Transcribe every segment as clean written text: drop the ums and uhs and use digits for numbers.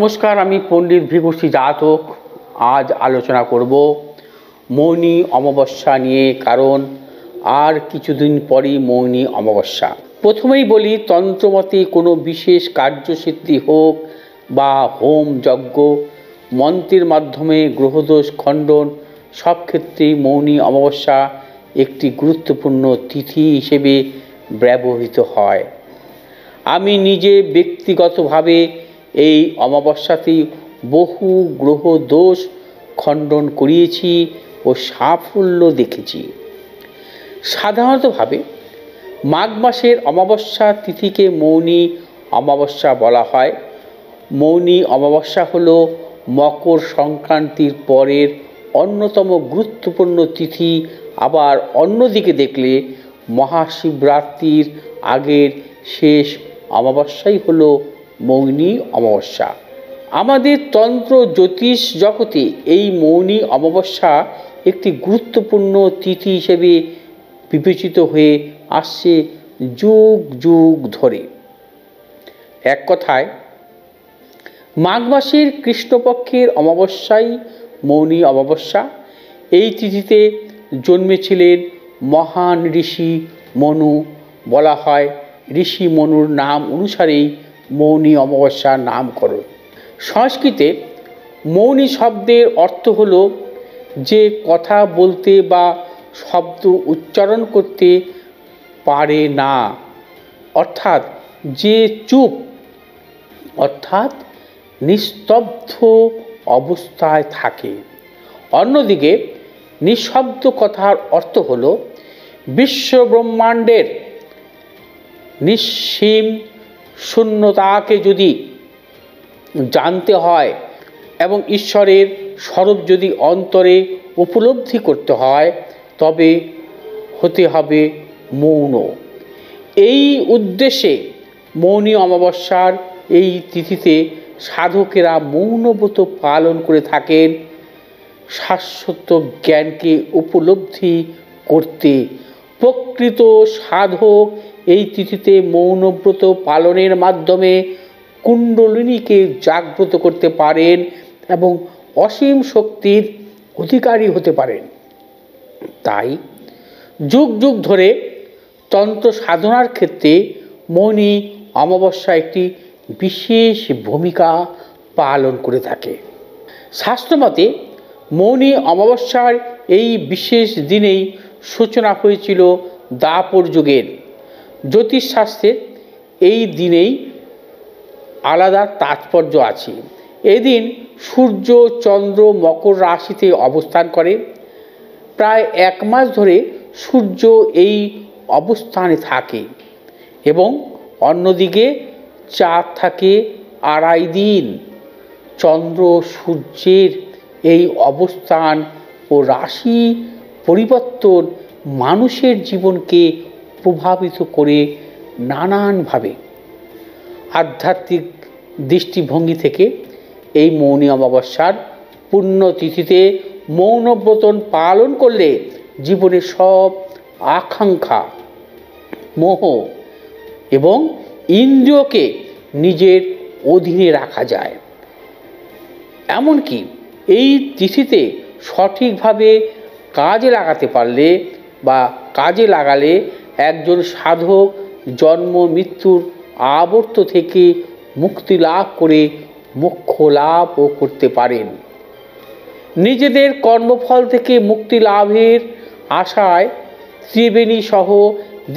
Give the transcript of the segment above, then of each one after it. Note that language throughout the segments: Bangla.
নমস্কার, আমি পণ্ডিত ভৃগুশ্রী জাতক। আজ আলোচনা করব মৌনী অমাবস্যা নিয়ে, কারণ আর কিছুদিন পরই মৌনী অমাবস্যা। প্রথমেই বলি, তন্ত্রমতে কোনো বিশেষ কার্যসিদ্ধি হোক বা হোম যজ্ঞ মন্ত্রের মাধ্যমে গ্রহদোষ খণ্ডন, সব ক্ষেত্রেই মৌনী অমাবস্যা একটি গুরুত্বপূর্ণ তিথি হিসেবে ব্যবহৃত হয়। আমি নিজে ব্যক্তিগতভাবে এই অমাবস্যাতেই বহু গ্রহ দোষ খণ্ডন করিয়েছি ও সাফল্য দেখেছি। সাধারণতভাবে মাঘ মাসের অমাবস্যা তিথিকে মৌনী অমাবস্যা বলা হয়। মৌনী অমাবস্যা হল মকর সংক্রান্তির পরের অন্যতম গুরুত্বপূর্ণ তিথি। আবার অন্যদিকে দেখলে মহাশিবরাত্রির আগের শেষ অমাবস্যাই হল মৌনী অমাবস্যা। আমাদের তন্ত্র জ্যোতিষ জগতে এই মৌনী অমাবস্যা একটি গুরুত্বপূর্ণ তিথি হিসেবে বিবেচিত হয়ে আসছে যুগ যুগ ধরে। এক কথায়, মাঘ মাসের কৃষ্ণপক্ষের অমাবস্যাই মৌনী অমাবস্যা। এই তিথিতে জন্মেছিলেন মহান ঋষি মনু। বলা হয় ঋষি মনুর নাম অনুসারেই মৌনী অমাবস্যার নামকরণ। সংস্কৃতে মৌনী শব্দের অর্থ হল যে কথা বলতে বা শব্দ উচ্চারণ করতে পারে না, অর্থাৎ যে চুপ, অর্থাৎ নিস্তব্ধ অবস্থায় থাকে। অন্যদিকে নিঃশব্দ কথার অর্থ হল বিশ্বব্রহ্মাণ্ডের নিঃসীম শূন্যতাকে যদি জানতে হয় এবং ঈশ্বরের স্বরূপ যদি অন্তরে উপলব্ধি করতে হয়, তবে হতে হবে মৌন। এই উদ্দেশ্যে মৌনী অমাবস্যার এই তিথিতে সাধকেরা মৌনব্রত পালন করে থাকেন শাশ্বত জ্ঞানকে উপলব্ধি করতে। প্রকৃত সাধক এই তিথিতে মৌনব্রত পালনের মাধ্যমে কুণ্ডলিনীকে জাগ্রত করতে পারেন এবং অসীম শক্তির অধিকারী হতে পারেন। তাই যুগ যুগ ধরে তন্ত্র সাধনার ক্ষেত্রে মৌনী অমাবস্যা একটি বিশেষ ভূমিকা পালন করে থাকে। শাস্ত্রমতে মৌনী অমাবস্যার এই বিশেষ দিনেই সূচনা হয়েছিল দ্বাপর যুগের। জ্যোতিষশাস্ত্রের এই দিনেই আলাদা তাৎপর্য আছে। এদিন সূর্য চন্দ্র মকর রাশিতে অবস্থান করে। প্রায় এক মাস ধরে সূর্য এই অবস্থানে থাকে এবং অন্যদিকে চাঁদ থাকে 2.5 দিন। চন্দ্র সূর্যের এই অবস্থান ও রাশি পরিবর্তন মানুষের জীবনকে প্রভাবিত করে নানানভাবে। আধ্যাত্মিক দৃষ্টিভঙ্গি থেকে এই মৌনী অমাবস্যার পুণ্যতিথিতে মৌনব্রত পালন করলে জীবনের সব আকাঙ্ক্ষা, মোহ এবং ইন্দ্রিয়কে নিজের অধীনে রাখা যায়। এমনকি এই তিথিতে সঠিকভাবে কাজে লাগাতে পারলে বা কাজে লাগালে একজন সাধক জন্ম মৃত্যুর আবর্ত থেকে মুক্তি লাভ করে মোক্ষ লাভও করতে পারেন। নিজেদের কর্মফল থেকে মুক্তি লাভের আশায় ত্রিবেণী সহ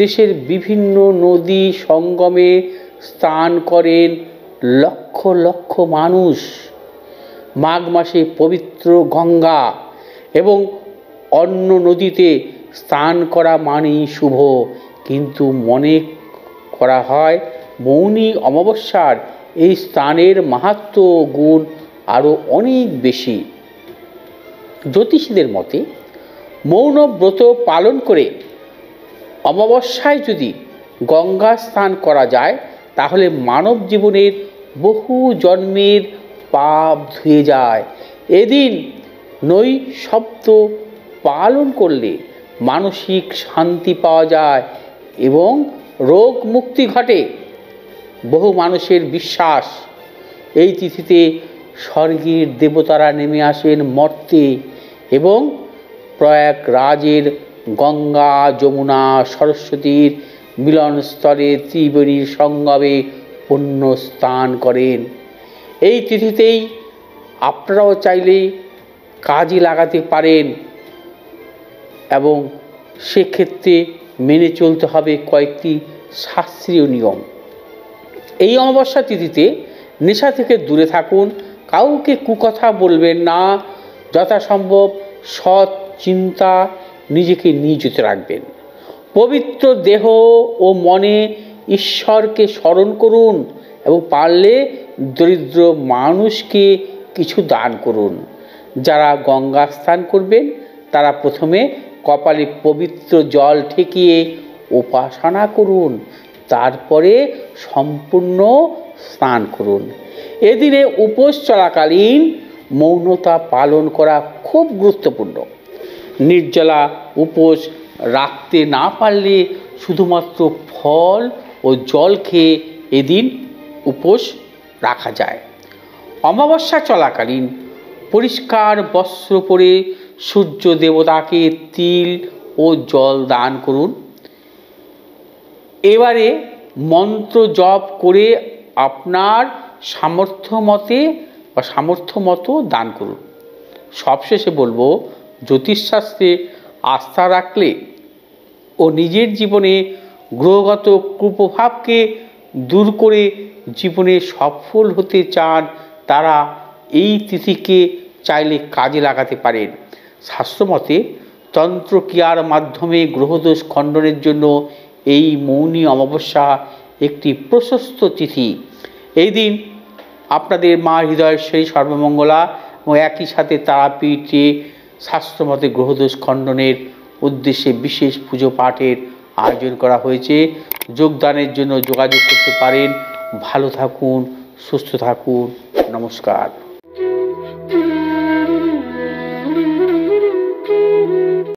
দেশের বিভিন্ন নদী সঙ্গমে স্নান করেন লক্ষ লক্ষ মানুষ। মাঘ মাসে পবিত্র গঙ্গা এবং অন্য নদীতে স্নান করা মানেই শুভ, কিন্তু মনে করা হয় মৌনী অমাবস্যার এই স্নানের মাহাত্ম্য গুণ আরও অনেক বেশি। জ্যোতিষীদের মতে মৌন ব্রত পালন করে অমাবস্যায় যদি গঙ্গা স্নান করা যায়, তাহলে মানব জীবনের বহু জন্মের পাপ ধুয়ে যায়। এদিন নৈশব্দ পালন করলে মানসিক শান্তি পাওয়া যায় এবং রোগ মুক্তি ঘটে। বহু মানুষের বিশ্বাস এই তিথিতে স্বর্গের দেবতারা নেমে আসেন মর্তে এবং প্রয়াগরাজের গঙ্গা যমুনা সরস্বতীর মিলনস্থলে ত্রিবেণীর সঙ্গমে পুণ্য স্নান করেন। এই তিথিতেই আপনারাও চাইলে কাজে লাগাতে পারেন এবং সেক্ষেত্রে মেনে চলতে হবে কয়েকটি শাস্ত্রীয় নিয়ম। এই অমাবস্যা তিথিতে নেশা থেকে দূরে থাকুন, কাউকে কুকথা বলবেন না, যথাসম্ভব সৎ চিন্তা নিজেকে নিয়োজিত রাখবেন। পবিত্র দেহ ও মনে ঈশ্বরকে স্মরণ করুন এবং পারলে দরিদ্র মানুষকে কিছু দান করুন। যারা গঙ্গা স্নান করবেন তারা প্রথমে কপালে পবিত্র জল ঠেকিয়ে উপাসনা করুন, তারপরে সম্পূর্ণ স্নান করুন। এদিনে উপোস চলাকালীন মৌনতা পালন করা খুব গুরুত্বপূর্ণ। নির্জলা উপোস রাখতে না পারলে শুধুমাত্র ফল ও জল খেয়ে এদিন উপোস রাখা যায়। অমাবস্যা চলাকালীন পরিষ্কার বস্ত্র পরে সূর্য দেবতাকে তিল ও জল দান করুন। এবারে মন্ত্র জপ করে আপনার সামর্থ্য মতো দান করুন। সবশেষে বলবো, জ্যোতিষশাস্ত্রে আস্থা রাখলে ও নিজের জীবনে গ্রহগত কুপ্রভাবকে দূর করে জীবনে সফল হতে চান তারা এই তিথিকে চাইলে কাজে লাগাতে পারেন। শাস্ত্রমতে তন্ত্রক্রিয়ার মাধ্যমে গ্রহদোষ খণ্ডনের জন্য এই মৌনী অমাবস্যা একটি প্রশস্ত তিথি। এই দিন আপনাদের মা হৃদয়েশ্বরী সর্বমঙ্গলা এবং একই সাথে তারাপীঠে শাস্ত্রমতে গ্রহদোষ খণ্ডনের উদ্দেশ্যে বিশেষ পুজো পাঠের আয়োজন করা হয়েছে। যোগদানের জন্য যোগাযোগ করতে পারেন। ভালো থাকুন, সুস্থ থাকুন। নমস্কার।